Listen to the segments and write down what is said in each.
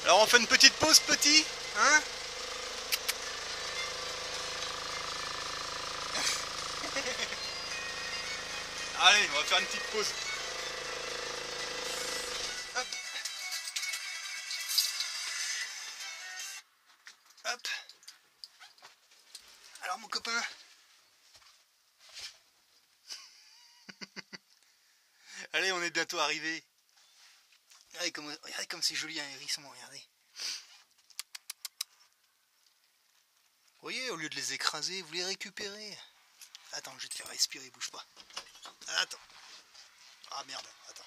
Alors on fait une petite pause, petit, hein? Allez, on va faire une petite pause. Hop. Hop. Alors mon copain. Allez, on est bientôt arrivé. Regardez comme c'est joli un hérisson, regardez. Vous voyez, au lieu de les écraser, vous les récupérez. Attends, je vais te faire respirer, bouge pas. Attends. Ah merde, attends.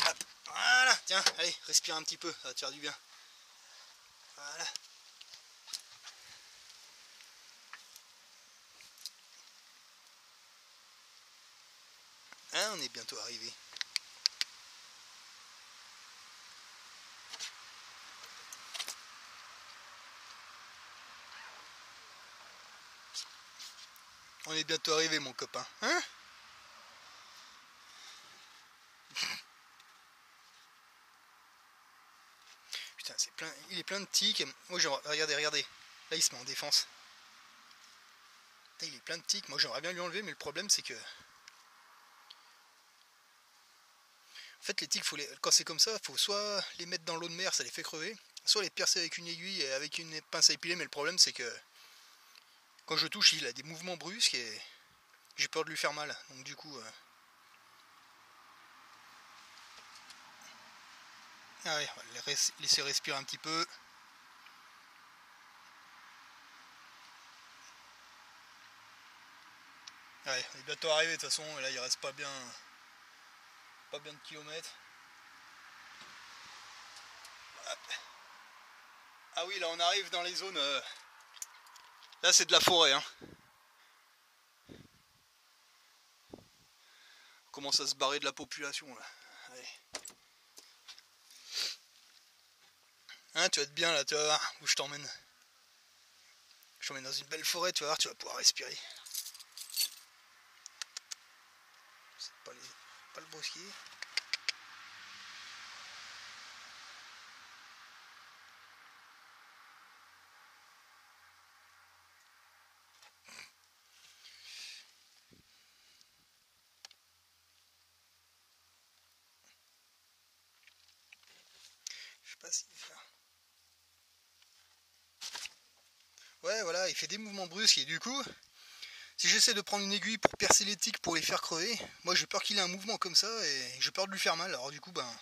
Hop. Voilà, tiens, allez, respire un petit peu, ça va te faire du bien. Voilà. Hein, on est bientôt arrivé. On est bientôt arrivé, mon copain. Hein? Putain, c'est plein. Il est plein de tiques. Moi, regardez. Là, il se met en défense. Putain, il est plein de tiques. Moi, j'aimerais bien lui enlever, mais le problème, c'est que. En fait, les tiques, quand c'est comme ça, il faut soit les mettre dans l'eau de mer, ça les fait crever, soit les percer avec une aiguille et avec une pince à épiler, mais le problème, c'est que. Quand je touche, il a des mouvements brusques et. J'ai peur de lui faire mal. Donc, du coup. Allez, on va les laisser respirer un petit peu. Allez, on est bientôt arrivé de toute façon, et là il reste pas bien de kilomètres. Hop. Ah oui, là on arrive dans les zones. Là c'est de la forêt. Hein. On commence à se barrer de la population là. Allez. Hein, tu vas être bien là, tu vas voir où je t'emmène. Je t'emmène dans une belle forêt, tu vas voir, tu vas pouvoir respirer. C'est pas le bosquet. Je sais pas s'il fait. Ouais, voilà, il fait des mouvements brusques et du coup, si j'essaie de prendre une aiguille pour percer les tiques pour les faire crever, moi j'ai peur qu'il ait un mouvement comme ça et j'ai peur de lui faire mal. Alors du coup, ben.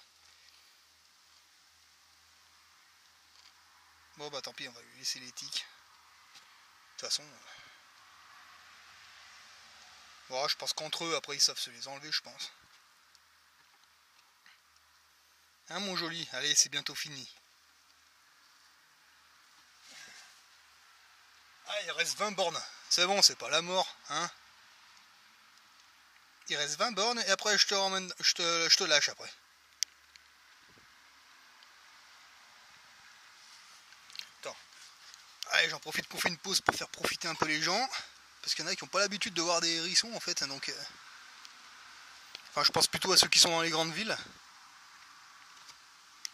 Bon bah tant pis, on va lui laisser les tiques. De toute façon. Bon, je pense qu'entre eux, après ils savent se les enlever, je pense. Hein mon joli, allez, c'est bientôt fini. Ah, il reste 20 bornes. C'est bon, c'est pas la mort, hein. Il reste 20 bornes et après je te lâche après. Attends. Allez, j'en profite qu'on fait une pause pour faire profiter un peu les gens. Parce qu'il y en a qui n'ont pas l'habitude de voir des hérissons en fait, donc. Enfin, je pense plutôt à ceux qui sont dans les grandes villes.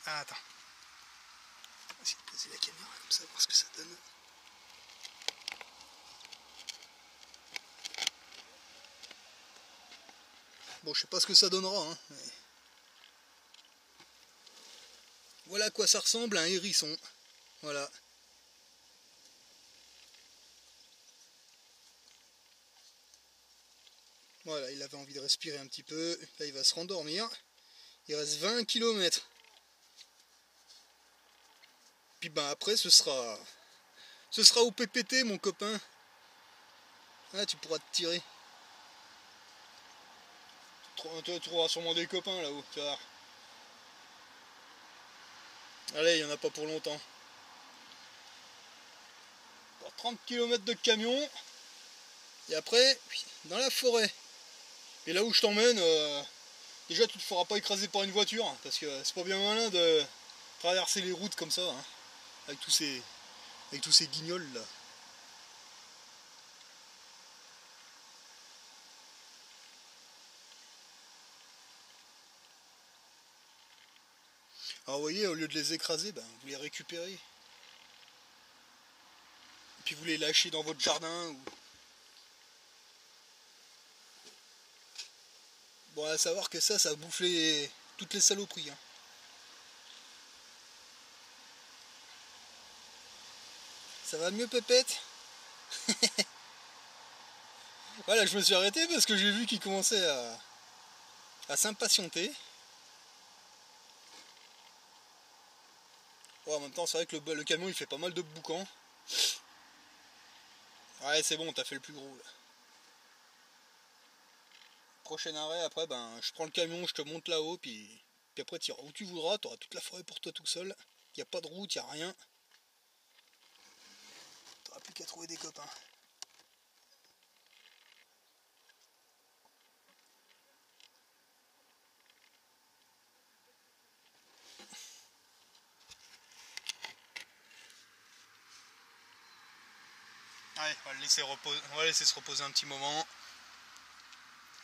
Ah, attends. On va essayer de poser la caméra comme ça, voir ce que ça donne. Bon, je sais pas ce que ça donnera, hein, mais... Voilà à quoi ça ressemble un hérisson. Voilà. Voilà, il avait envie de respirer un petit peu. Là, il va se rendormir. Il reste 20 km. Puis ben après, ce sera au PPT, mon copain. Là, tu pourras te tirer. Tu trouveras sûrement des copains là-haut, tu vas. Allez, il n'y en a pas pour longtemps. Pour 30 km de camion. Et après, dans la forêt. Et là où je t'emmène, déjà tu te feras pas écraser par une voiture. Parce que c'est pas bien malin de traverser les routes comme ça. Hein, avec tous ces guignols là. Alors vous voyez, au lieu de les écraser, ben, vous les récupérez. Et puis vous les lâchez dans votre jardin. Ou... Bon, à savoir que ça bouffe toutes les saloperies. Hein. Ça va mieux, Pépette? Voilà, je me suis arrêté parce que j'ai vu qu'il commençait à s'impatienter. Ouais, en même temps, c'est vrai que le camion il fait pas mal de boucan. Ouais, c'est bon, t'as fait le plus gros là. Prochain arrêt, après, ben, je prends le camion, je te monte là-haut, puis après, tu iras où tu voudras, t'auras toute la forêt pour toi tout seul. Y a pas de route, y a rien. T'auras plus qu'à trouver des copains. Ouais, on va le laisser se reposer un petit moment.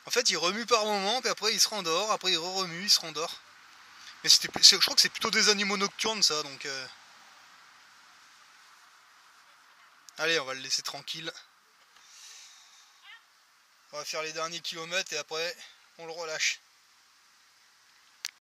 En fait, il remue par moment, puis après il se rendort, après il remue, il se rendort. Mais je crois que c'est plutôt des animaux nocturnes ça, donc... Allez, on va le laisser tranquille. On va faire les derniers kilomètres et après, on le relâche.